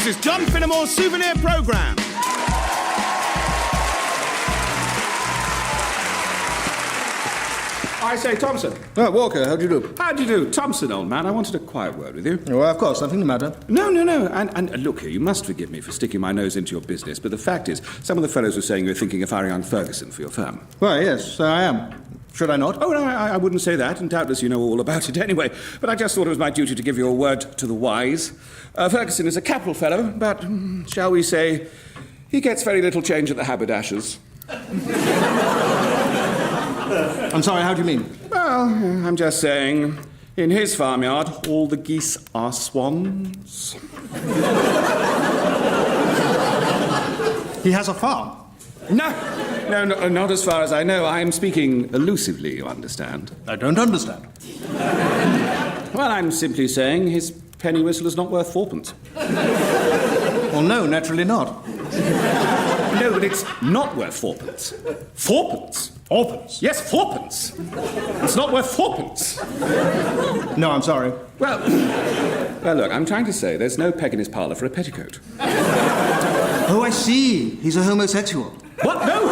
This is John Finnemore's Souvenir programme. I say, Thompson. Oh, Walker, how do you do? How do you do? Thompson, old man, I wanted a quiet word with you. Well, of course, nothing the matter. No. And look here, you must forgive me for sticking my nose into your business, but the fact is, some of the fellows were saying you were thinking of hiring young Ferguson for your firm. Well, yes, I am. Should I not? Oh, no, I wouldn't say that, and doubtless you know all about it anyway. But I just thought it was my duty to give you a word to the wise. Ferguson is a capital fellow, but, shall we say, he gets very little change at the haberdashers. I'm sorry, how do you mean? Well, I'm just saying, in his farmyard, all the geese are swans. He has a farm? No, not as far as I know. I am speaking elusively, you understand. I don't understand. Well, I'm simply saying his penny whistle is not worth fourpence. Well, no, naturally not. No, but it's not worth fourpence. Fourpence? Fourpence? Yes, fourpence. It's not worth fourpence. No, I'm sorry. Well, look, I'm trying to say there's no peg in his parlour for a petticoat. Oh, I see. He's a homosexual. What? No?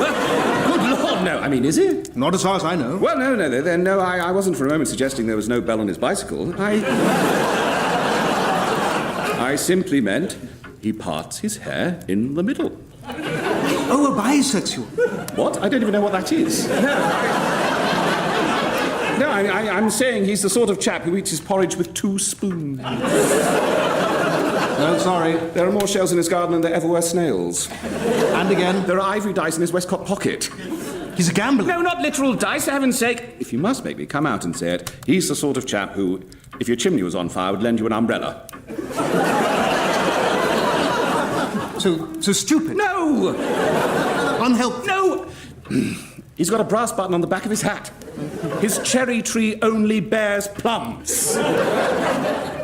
Good Lord, no. I mean, is he? Not as far as I know. Well, no, I wasn't for a moment suggesting there was no bell on his bicycle. I simply meant he parts his hair in the middle. Oh, a bisexual. What? I don't even know what that is. No, I'm saying he's the sort of chap who eats his porridge with 2 spoons. No, sorry. There are more shells in his garden than there ever were snails. And again? There are ivory dice in his waistcoat pocket. He's a gambler. No, not literal dice, for heaven's sake. If you must make me come out and say it, he's the sort of chap who, if your chimney was on fire, would lend you an umbrella. So stupid? No! Unhelpful? No! He's got a brass button on the back of his hat. His cherry tree only bears plums.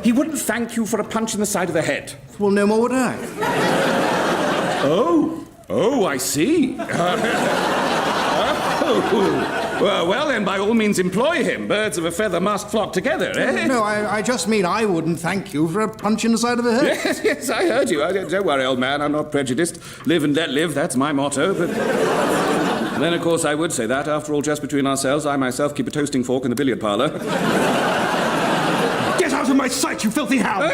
He wouldn't thank you for a punch in the side of the head. Well, no more would I. Oh, I see. Well, then, by all means, employ him. Birds of a feather must flock together, eh? No, I just mean I wouldn't thank you for a punch in the side of the head. Yes, I heard you. Don't worry, old man, I'm not prejudiced. Live and let live, that's my motto, but... And then, of course, I would say that, after all, just between ourselves, I myself keep a toasting fork in the billiard parlour. Get out of my sight, you filthy hound!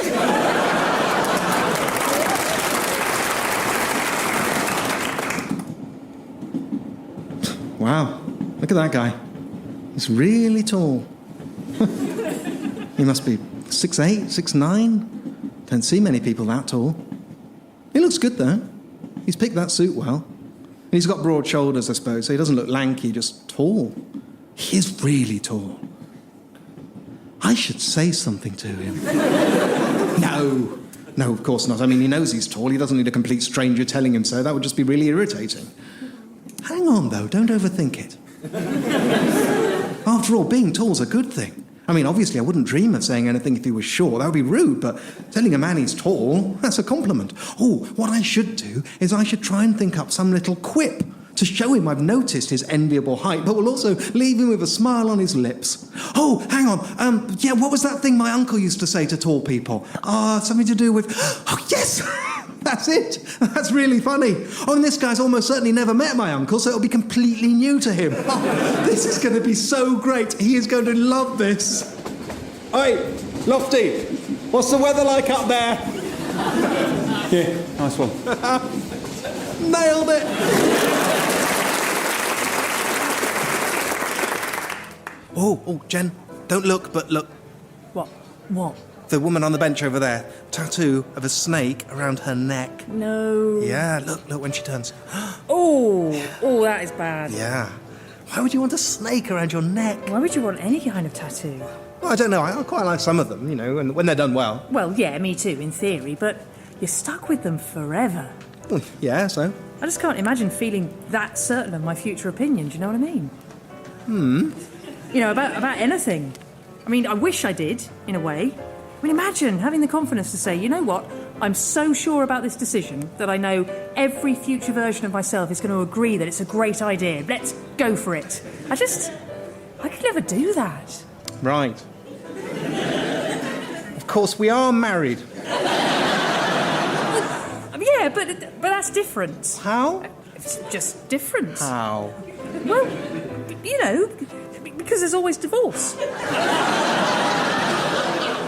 Wow, look at that guy. He's really tall. He must be 6'8", 6'9". Don't see many people that tall. He looks good, though. He's picked that suit well. He's got broad shoulders, I suppose, so he doesn't look lanky, just tall. He is really tall. I should say something to him. No, of course not. I mean, he knows he's tall. He doesn't need a complete stranger telling him so. That would just be really irritating. Hang on, though. Don't overthink it. After all, being tall's a good thing. I mean, obviously, I wouldn't dream of saying anything if he was short. That would be rude, but telling a man he's tall, that's a compliment. Oh, what I should do is I should try and think up some little quip to show him I've noticed his enviable height, but will also leave him with a smile on his lips. Oh, hang on. What was that thing my uncle used to say to tall people? Something to do with... Oh, yes! That's it. That's really funny. Oh, and this guy's almost certainly never met my uncle, so it'll be completely new to him. Oh, this is going to be so great. He is going to love this. Oi, Lofty, what's the weather like up there? Yeah, nice one. Nailed it. Oh, Jen, don't look, but look. What? The woman on the bench over there. Tattoo of a snake around her neck. No. Yeah, look when she turns. Oh, that is bad. Yeah. Why would you want a snake around your neck? Why would you want any kind of tattoo? Well, I don't know. I quite like some of them, and when they're done well. Well, yeah, me too, in theory, but you're stuck with them forever. Well, yeah, so? I just can't imagine feeling that certain of my future opinion, do you know what I mean? About anything. I mean, I wish I did, in a way. I mean, imagine having the confidence to say, you know what, I'm so sure about this decision that I know every future version of myself is going to agree that it's a great idea. Let's go for it. I could never do that. Right. Of course, we are married. Yeah, but that's different. How? It's just different. How? Well, because there's always divorce.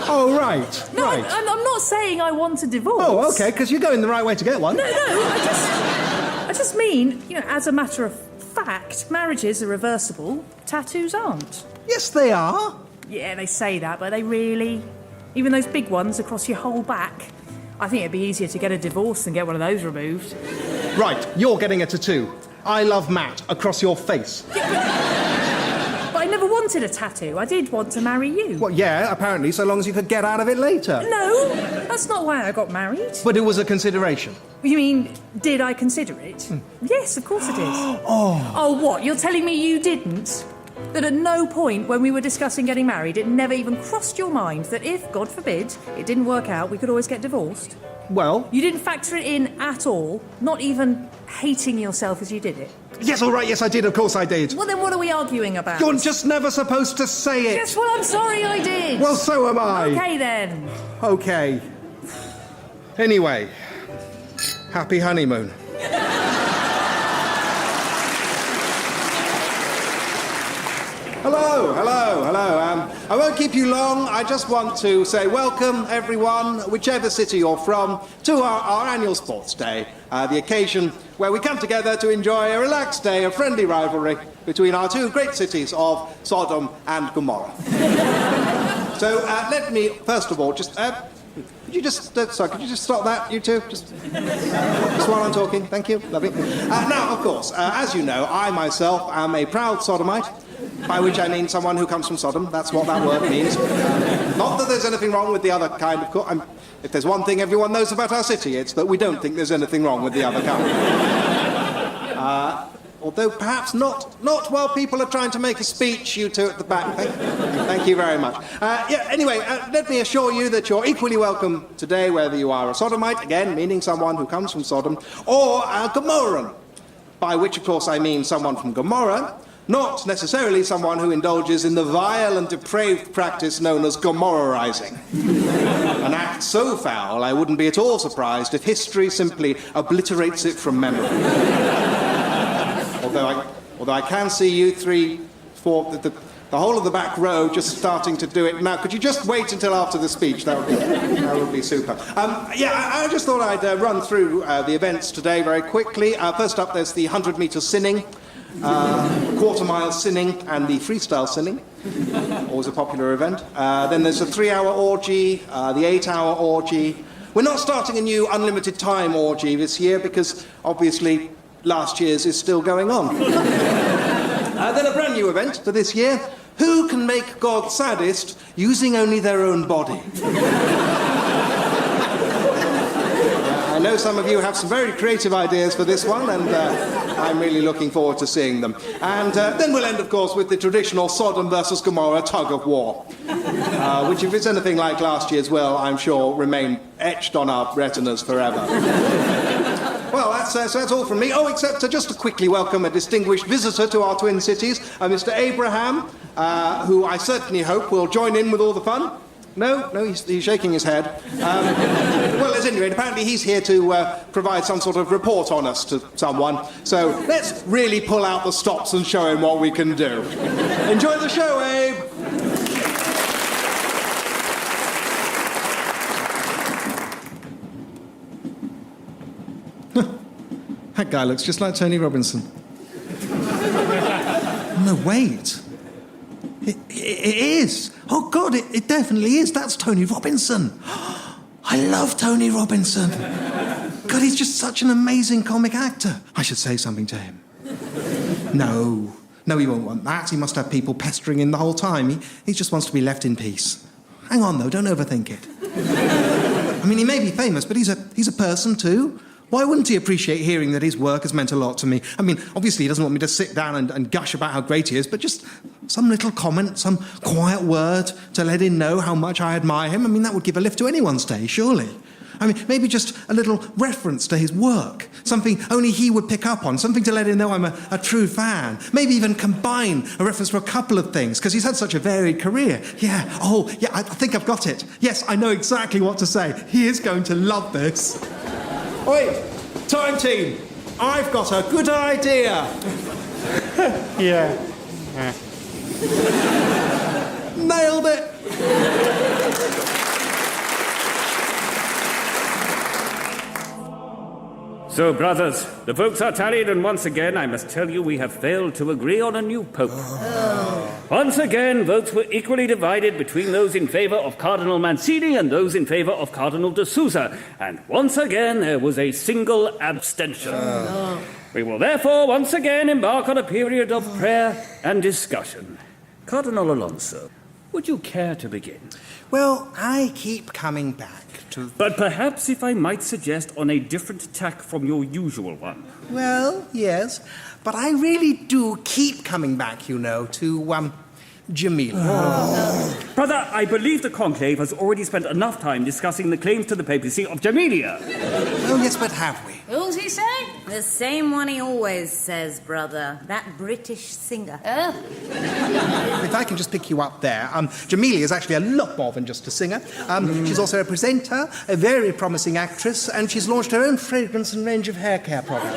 Oh, right. No, right. I'm not saying I want a divorce. Oh, OK, because you're going the right way to get one. No, I just mean, as a matter of fact, marriages are reversible, tattoos aren't. Yes, they are. Yeah, they say that, but they really... Even those big ones across your whole back. I think it'd be easier to get a divorce than get one of those removed. Right, you're getting a tattoo. I love Matt across your face. But I never wanted a tattoo. I did want to marry you. Well, yeah, apparently, so long as you could get out of it later. No, that's not why I got married. But it was a consideration. You mean, did I consider it? Yes, of course I did. Oh, what? You're telling me you didn't? That at no point when we were discussing getting married, it never even crossed your mind that if, God forbid, it didn't work out, we could always get divorced? Well... You didn't factor it in at all, not even hating yourself as you did it? Yes, all right, yes, I did, of course I did. Well, then what are we arguing about? You're just never supposed to say it. Yes, well, I'm sorry I did. Well, so am I. OK, then. OK. Anyway, happy honeymoon. Hello. I won't keep you long. I just want to say welcome, everyone, whichever city you're from, to our annual sports day, the occasion where we come together to enjoy a relaxed day of friendly rivalry between our two great cities of Sodom and Gomorrah. So let me, first of all, just... could you just stop that, you two? Just while I'm talking. Thank you. Lovely. Now, of course, as you know, I myself am a proud sodomite, by which I mean someone who comes from Sodom. That's what that word means. Not that there's anything wrong with the other kind, of course. If there's one thing everyone knows about our city, it's that we don't think there's anything wrong with the other kind. Although perhaps not while people are trying to make a speech, you two at the back. Thank you very much. Anyway, let me assure you that you're equally welcome today, whether you are a sodomite, again, meaning someone who comes from Sodom, or a Gomorran, by which, of course, I mean someone from Gomorrah, not necessarily someone who indulges in the vile and depraved practice known as Gomorrahizing. An act so foul, I wouldn't be at all surprised if history simply obliterates it from memory. Although I can see you three, four, the whole of the back row just starting to do it now. Could you just wait until after the speech? That would be super. I just thought I'd run through the events today very quickly. First up, there's the 100-metre sinning, quarter-mile sinning, and the freestyle sinning. Always a popular event. Then there's a 3-hour orgy, the 8-hour orgy. We're not starting a new unlimited time orgy this year because, obviously, last year's is still going on. Then a brand new event for this year. Who can make God saddest using only their own body? I know some of you have some very creative ideas for this one, and I'm really looking forward to seeing them. And then we'll end, of course, with the traditional Sodom versus Gomorrah tug-of-war, which, if it's anything like last year's, well, I'm sure remain etched on our retinas forever. Well, that's all from me. Oh, except just to quickly welcome a distinguished visitor to our twin cities, Mr. Abraham, who I certainly hope will join in with all the fun. No, he's shaking his head. Well, at any rate, apparently he's here to provide some sort of report on us to someone. So let's really pull out the stops and show him what we can do. Enjoy the show, Abe! That guy looks just like Tony Robinson. No, wait. It is. Oh, God, it definitely is. That's Tony Robinson. I love Tony Robinson. God, he's just such an amazing comic actor. I should say something to him. No, he won't want that. He must have people pestering him the whole time. He just wants to be left in peace. Hang on, though. Don't overthink it. I mean, he may be famous, but he's a person, too. Why wouldn't he appreciate hearing that his work has meant a lot to me? I mean, obviously he doesn't want me to sit down and gush about how great he is, but just some little comment, some quiet word to let him know how much I admire him. I mean, that would give a lift to anyone's day, surely. I mean, maybe just a little reference to his work, something only he would pick up on, something to let him know I'm a true fan. Maybe even combine a reference for a couple of things, because he's had such a varied career. Yeah, I think I've got it. Yes, I know exactly what to say. He is going to love this. Oi, time team. I've got a good idea. Yeah. Nailed it. So, brothers, the votes are tallied, and once again, I must tell you we have failed to agree on a new pope. Once again, votes were equally divided between those in favour of Cardinal Mancini and those in favour of Cardinal de Souza, and once again, there was a single abstention. We will therefore once again embark on a period of prayer and discussion. Cardinal Alonso, would you care to begin? Well, I keep coming back to... But perhaps, if I might suggest, on a different tack from your usual one. Well, yes, but I really do keep coming back, you know, to, Jamelia. Brother, I believe the conclave has already spent enough time discussing the claims to the papacy of Jamelia. Oh, yes, but have we? Who's he say? The same one he always says, brother. That British singer. If I can just pick you up there, Jamelia is actually a lot more than just a singer. She's also a presenter, a very promising actress, and she's launched her own fragrance and range of hair care products.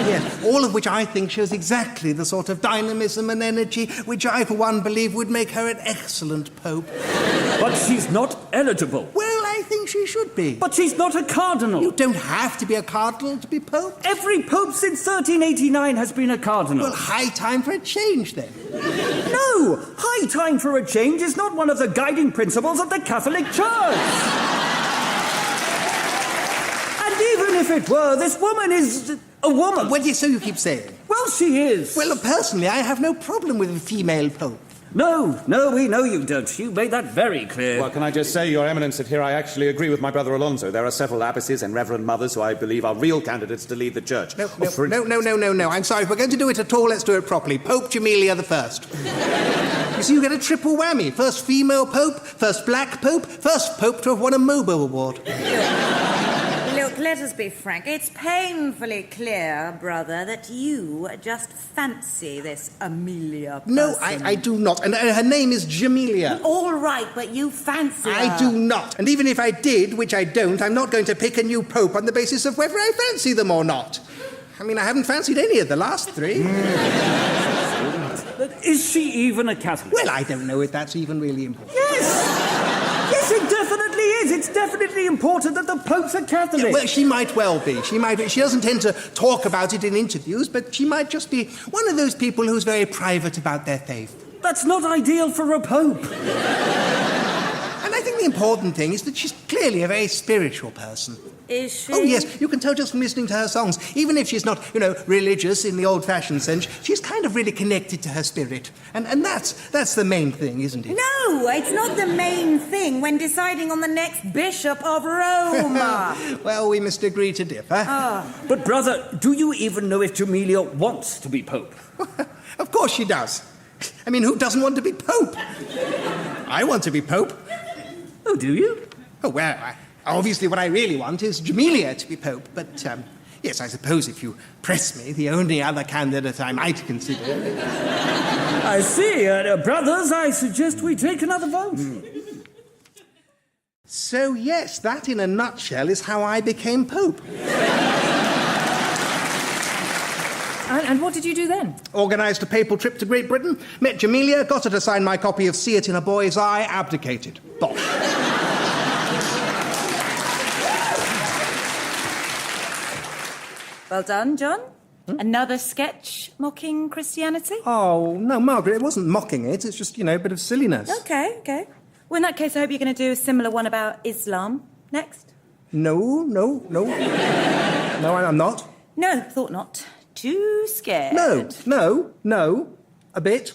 Yeah, all of which I think shows exactly the sort of dynamism and energy which I, for one, believe would make her an excellent pope. But she's not eligible. Well, I think she should be. But she's not a cardinal. You don't have to be a cardinal to be pope. Every pope since 1389 has been a cardinal. Well, high time for a change, then. No! High time for a change is not one of the guiding principles of the Catholic Church. And even if it were, this woman is a woman. Well, yes, so you keep saying. Well, she is. Well, personally, I have no problem with a female pope. No, we know you don't. You made that very clear. Well, can I just say, Your Eminence, that here I actually agree with my brother Alonso. There are several abbesses and reverend mothers who I believe are real candidates to lead the church. No. I'm sorry. If we're going to do it at all, let's do it properly. Pope Jamelia the First. You see, you get a triple whammy. First female pope, first black pope, first pope to have won a Mobile Award. Look, let us be frank. It's painfully clear, brother, that you just fancy this Amelia person. No, I do not. And her name is Jamelia. All right, but you fancy her. I do not. And even if I did, which I don't, I'm not going to pick a new pope on the basis of whether I fancy them or not. I mean, I haven't fancied any of the last three. But is she even a Catholic? Well, I don't know if that's even really important. Yes, it definitely is. It's definitely important that the Pope's a Catholic. Yeah, well, she might well be. She doesn't tend to talk about it in interviews, but she might just be one of those people who's very private about their faith. That's not ideal for a Pope. And I think the important thing is that she's clearly a very spiritual person. Is she? Oh, yes, you can tell just from listening to her songs. Even if she's not, religious in the old-fashioned sense, she's kind of really connected to her spirit. And that's the main thing, isn't it? No, it's not the main thing when deciding on the next Bishop of Rome. Well, we must agree to differ. But, brother, do you even know if Jamelia wants to be Pope? Of course she does. I mean, who doesn't want to be Pope? I want to be Pope. Oh, do you? Oh, well, obviously what I really want is Jamelia to be Pope, but, yes, I suppose if you press me, the only other candidate I might consider... I see. Brothers, I suggest we take another vote. So, yes, that in a nutshell is how I became Pope. And what did you do then? Organised a papal trip to Great Britain, met Jamelia, got her to sign my copy of See It in a Boy's Eye, abdicated. Bosh. Well done, John. Another sketch mocking Christianity? Oh, no, Margaret, it wasn't mocking it. It's just, a bit of silliness. Okay. Well, in that case, I hope you're going to do a similar one about Islam next. No. No, I'm not. No, thought not. Too scared. No, a bit.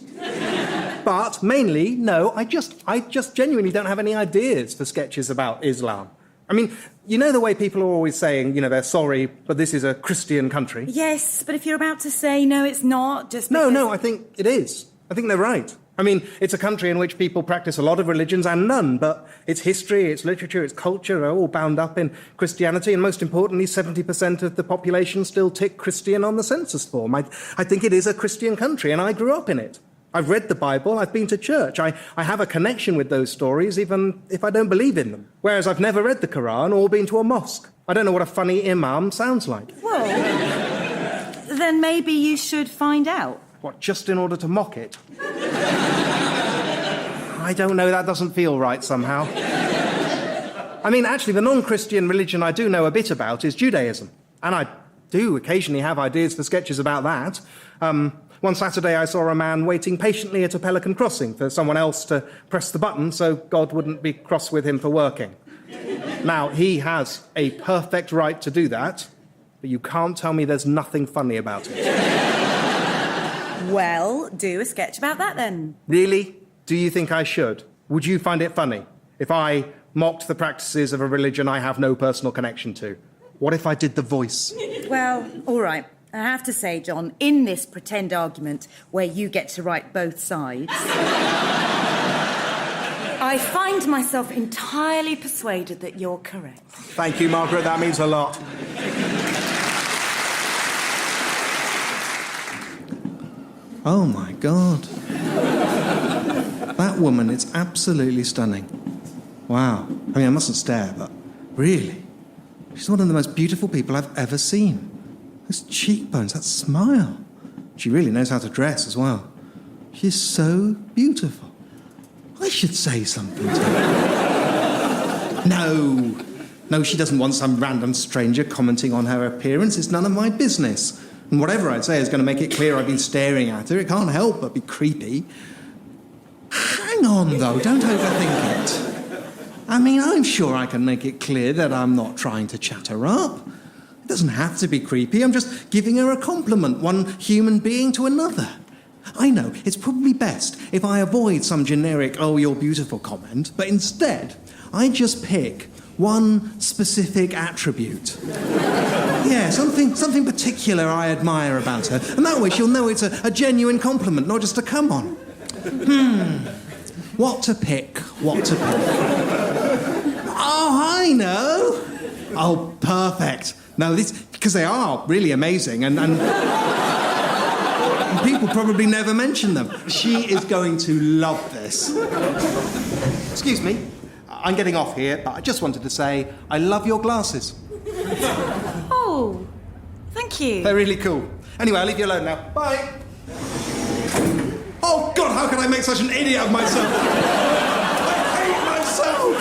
But mainly, no, I just genuinely don't have any ideas for sketches about Islam. I mean, the way people are always saying, they're sorry, but this is a Christian country? Yes, but if you're about to say, no, it's not, just because... No, I think it is. I think they're right. I mean, it's a country in which people practice a lot of religions and none, but its history, its literature, its culture are all bound up in Christianity, and most importantly, 70% of the population still tick Christian on the census form. I think it is a Christian country, and I grew up in it. I've read the Bible, I've been to church. I have a connection with those stories, even if I don't believe in them. Whereas I've never read the Quran or been to a mosque. I don't know what a funny imam sounds like. Well, then maybe you should find out. What, just in order to mock it? I don't know, that doesn't feel right somehow. I mean, actually, the non-Christian religion I do know a bit about is Judaism. And I do occasionally have ideas for sketches about that. One Saturday I saw a man waiting patiently at a pelican crossing for someone else to press the button so God wouldn't be cross with him for working. Now, he has a perfect right to do that, but you can't tell me there's nothing funny about it. Well, do a sketch about that then. Really? Do you think I should? Would you find it funny if I mocked the practices of a religion I have no personal connection to? What if I did the voice? Well, all right. I have to say, John, in this pretend argument where you get to write both sides, I find myself entirely persuaded that you're correct. Thank you, Margaret. That means a lot. Oh, my God. That woman is absolutely stunning. Wow. I mean, I mustn't stare, but really, she's one of the most beautiful people I've ever seen. Those cheekbones, that smile. She really knows how to dress as well. She's so beautiful. I should say something to her. No, she doesn't want some random stranger commenting on her appearance. It's none of my business. And whatever I'd say is going to make it clear I've been staring at her. It can't help but be creepy. Hang on, though. Don't overthink it. I mean, I'm sure I can make it clear that I'm not trying to chat her up. It doesn't have to be creepy. I'm just giving her a compliment, one human being to another. I know, it's probably best if I avoid some generic, oh, you're beautiful comment, but instead, I just pick one specific attribute. Yeah, something particular I admire about her, and that way she'll know it's a genuine compliment, not just a come on. What to pick? Oh, I know. Oh, perfect. No, because they are really amazing, and people probably never mention them. She is going to love this. Excuse me, I'm getting off here, but I just wanted to say I love your glasses. Oh, thank you. They're really cool. Anyway, I'll leave you alone now. Bye. Oh, God, how can I make such an idiot of myself? I hate myself.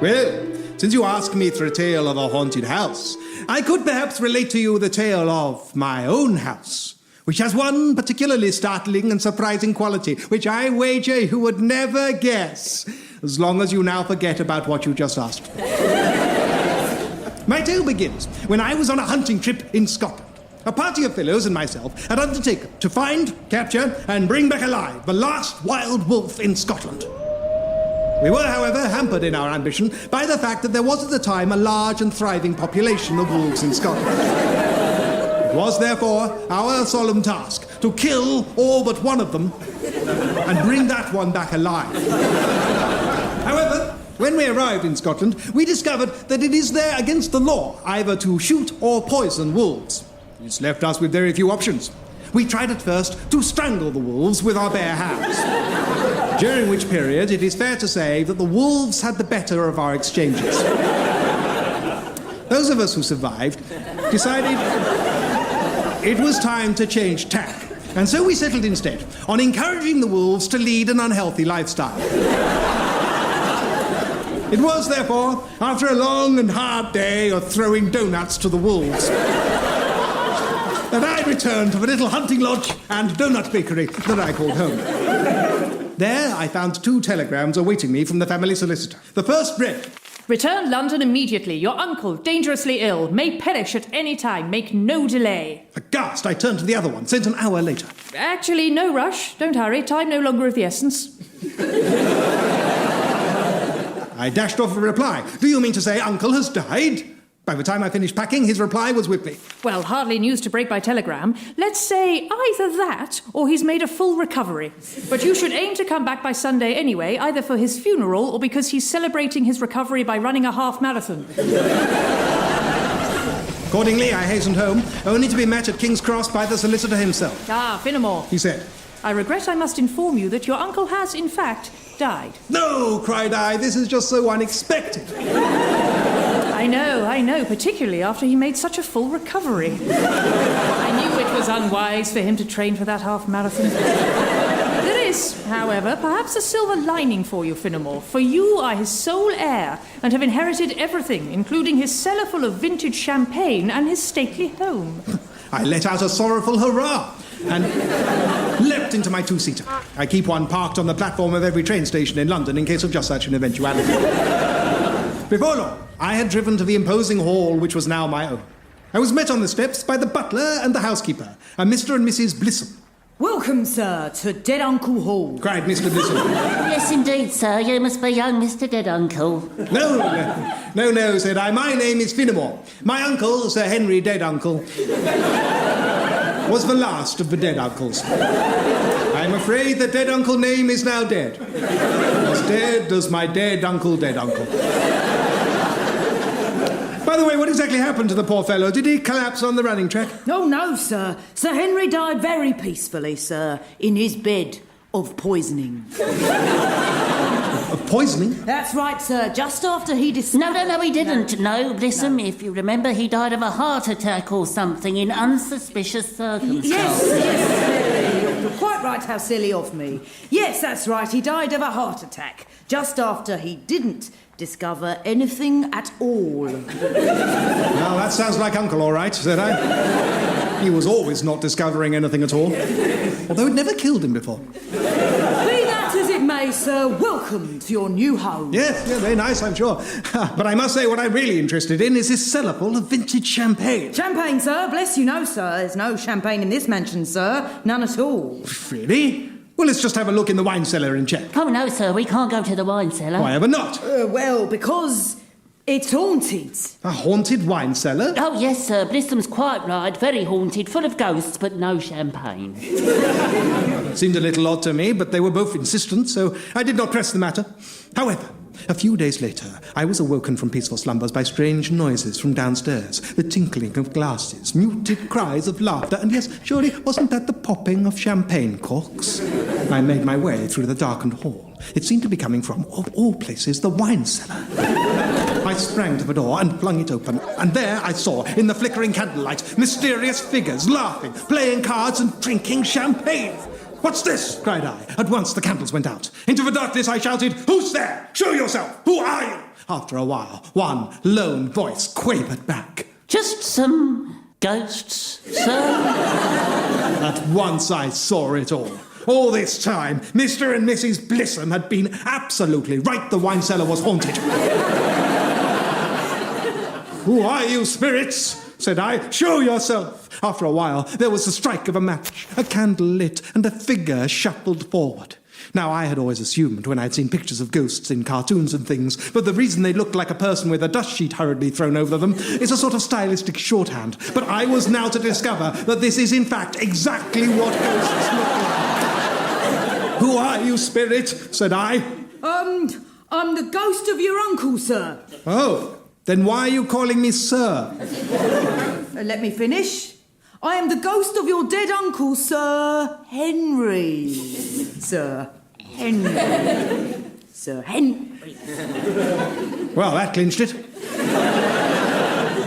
Well, since you ask me for a tale of a haunted house, I could perhaps relate to you the tale of my own house, which has one particularly startling and surprising quality, which I wager you would never guess, as long as you now forget about what you just asked. My tale begins when I was on a hunting trip in Scotland. A party of fellows and myself had undertaken to find, capture, and bring back alive the last wild wolf in Scotland. We were, however, hampered in our ambition by the fact that there was at the time a large and thriving population of wolves in Scotland. It was, therefore, our solemn task to kill all but one of them and bring that one back alive. However, when we arrived in Scotland, we discovered that it is there against the law either to shoot or poison wolves. This left us with very few options. We tried at first to strangle the wolves with our bare hands. During which period, it is fair to say that the wolves had the better of our exchanges. Those of us who survived decided it was time to change tack, and so we settled instead on encouraging the wolves to lead an unhealthy lifestyle. It was, therefore, after a long and hard day of throwing donuts to the wolves, that I returned to the little hunting lodge and donut bakery that I called home. There, I found 2 telegrams awaiting me from the family solicitor. The first read, Return London immediately. Your uncle, dangerously ill, may perish at any time. Make no delay. Aghast, I turned to the other one, sent an hour later. Actually, no rush. Don't hurry. Time no longer of the essence. I dashed off a reply. Do you mean to say Uncle has died? By the time I finished packing, his reply was with me. Well, hardly news to break by telegram. Let's say either that or he's made a full recovery. But you should aim to come back by Sunday anyway, either for his funeral or because he's celebrating his recovery by running a half marathon. Accordingly, I hastened home, only to be met at King's Cross by the solicitor himself. Ah, Finnemore. He said, I regret I must inform you that your uncle has, in fact, died. "No," cried I, "this is just so unexpected." I know, particularly after he made such a full recovery. I knew it was unwise for him to train for that half-marathon. There is, however, perhaps a silver lining for you, Finnemore, for you are his sole heir and have inherited everything, including his cellar full of vintage champagne and his stately home. I let out a sorrowful hurrah and leapt into my two-seater. I keep one parked on the platform of every train station in London in case of just such an eventuality. Before long, I had driven to the imposing hall which was now my own. I was met on the steps by the butler and the housekeeper, a Mr. and Mrs. Blissum. Welcome, sir, to Dead Uncle Hall. Cried Mr. Blissum. Yes, indeed, sir. You must be young Mr. Dead Uncle. No, said I. My name is Finnemore. My uncle, Sir Henry Dead Uncle, was the last of the dead uncles. I'm afraid the dead uncle name is now dead. As dead as my dead uncle, Dead Uncle. By the way, what exactly happened to the poor fellow? Did he collapse on the running track? Oh, no, sir. Sir Henry died very peacefully, sir, in his bed of poisoning. Of poisoning? That's right, sir. Just after he No, he didn't. No, Blissum, if you remember, he died of a heart attack or something in unsuspicious circumstances. Yes. You're quite right, how silly of me. Yes, that's right. He died of a heart attack just after he didn't discover anything at all. Well, that sounds like Uncle, all right, said I. He was always not discovering anything at all, although it never killed him before. Be that as it may, sir, welcome to your new home. Yes, very nice, I'm sure. But I must say what I'm really interested in is this cellar full of vintage champagne. Champagne, sir? Bless you, no, sir. There's no champagne in this mansion, sir. None at all. Really? Well, let's just have a look in the wine cellar and check. Oh, no, sir, we can't go to the wine cellar. Why ever not? Well, because it's haunted. A haunted wine cellar? Oh, yes, sir, Blissum's quite right. Very haunted, full of ghosts, but no champagne. Seemed a little odd to me, but they were both insistent, so I did not press the matter. However, a few days later, I was awoken from peaceful slumbers by strange noises from downstairs, the tinkling of glasses, muted cries of laughter, and yes, surely wasn't that the popping of champagne corks? I made my way through the darkened hall. It seemed to be coming from, of all places, the wine cellar. I sprang to the door and flung it open, and there I saw, in the flickering candlelight, mysterious figures laughing, playing cards and drinking champagne. "What's this?" cried I. At once the candles went out. Into the darkness I shouted, "Who's there? Show yourself! Who are you?" After a while, one lone voice quavered back, Just some ghosts, sir. At once I saw it all. All this time, Mr. and Mrs. Blissum had been absolutely right. The wine cellar was haunted. "Who are you, spirits?" said I. "Show yourself." After a while, there was the strike of a match, a candle lit, and a figure shuffled forward. Now, I had always assumed, when I'd seen pictures of ghosts in cartoons and things, that the reason they looked like a person with a dust sheet hurriedly thrown over them is a sort of stylistic shorthand. But I was now to discover that this is, in fact, exactly what ghosts look like. "Who are you, spirit?" said I. I'm the ghost of your uncle, sir. "Oh, then why are you calling me sir?" Let me finish. I am the ghost of your dead uncle, Sir Henry. Sir Henry. Sir Henry. Well, that clinched it.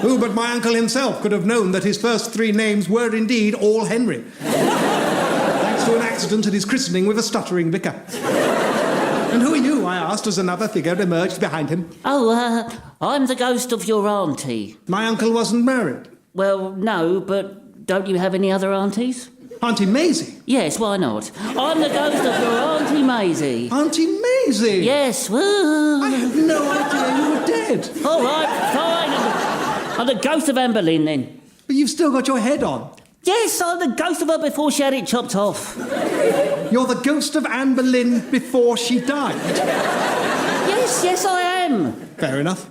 Who but my uncle himself could have known that his first three names were indeed all Henry? Thanks to an accident at his christening with a stuttering vicar. "And who are you?" I asked as another figure emerged behind him. Oh, I'm the ghost of your auntie. My uncle wasn't married. Well, no, but don't you have any other aunties? Auntie Maisie? Yes, why not? I'm the ghost of your Auntie Maisie. Auntie Maisie? Yes, I had no idea you were dead. All right, fine. I'm the ghost of Anne Boleyn, then. But you've still got your head on. Yes, I'm the ghost of her before she had it chopped off. You're the ghost of Anne Boleyn before she died? Yes, I am. Fair enough.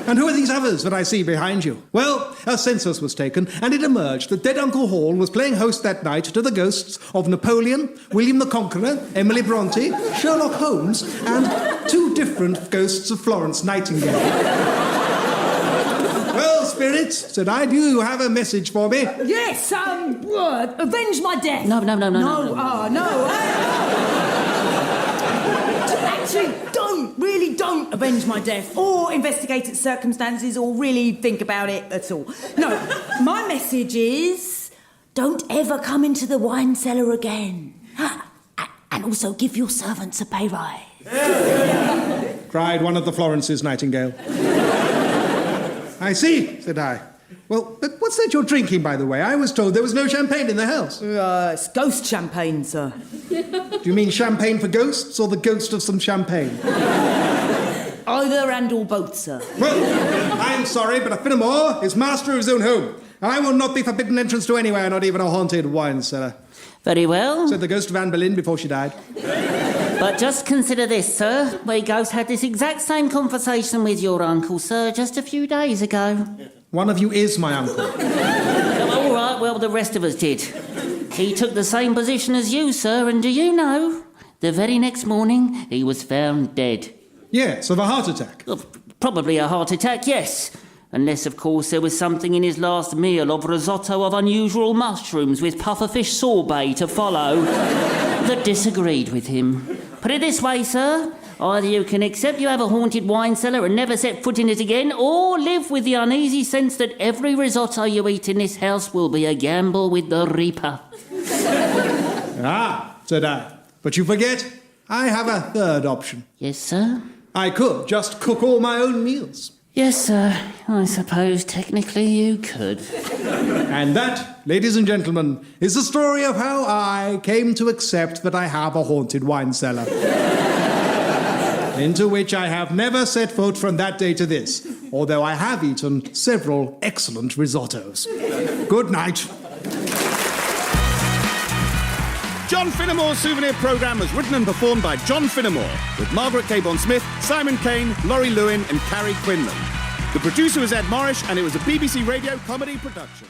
And who are these others that I see behind you? Well, a census was taken, and it emerged that Dead Uncle Hall was playing host that night to the ghosts of Napoleon, William the Conqueror, Emily Bronte, Sherlock Holmes, and two different ghosts of Florence Nightingale. Well, spirits, said I. Do you have a message for me? Yes, avenge my death. No. No. Actually, really don't avenge my death, or investigate its circumstances, or really think about it at all. No, my message is, don't ever come into the wine cellar again. And also give your servants a pay rise. Cried one of the Florence's nightingale. I see, said I. Well, but what's that you're drinking, by the way? I was told there was no champagne in the house. It's ghost champagne, sir. Do you mean champagne for ghosts, or the ghost of some champagne? Either and or both, sir. Well, I'm sorry, but a Finnemore is master of his own home. I will not be forbidden entrance to anywhere, not even a haunted wine cellar. Very well. Said the ghost of Anne Boleyn before she died. But just consider this, sir. We ghosts had this exact same conversation with your uncle, sir, just a few days ago. One of you is my uncle. Oh, all right, well, the rest of us did. He took the same position as you, sir, and do you know, the very next morning he was found dead. Yes, of a heart attack. Probably a heart attack, yes. Unless, of course, there was something in his last meal of risotto of unusual mushrooms with pufferfish sorbet to follow that disagreed with him. Put it this way, sir. Either you can accept you have a haunted wine cellar and never set foot in it again, or live with the uneasy sense that every risotto you eat in this house will be a gamble with the Reaper. Ah, said I. But you forget, I have a third option. Yes, sir? I could just cook all my own meals. Yes, sir. I suppose technically you could. And that, ladies and gentlemen, is the story of how I came to accept that I have a haunted wine cellar. Into which I have never set foot from that day to this, although I have eaten several excellent risottos. Good night. John Finnemore's Souvenir programme was written and performed by John Finnemore, with Margaret Cabourn-Smith, Simon Kane, Lawry, Lewin and Carrie, Quinlan. The producer was Ed Morrish, and it was a BBC Radio comedy production.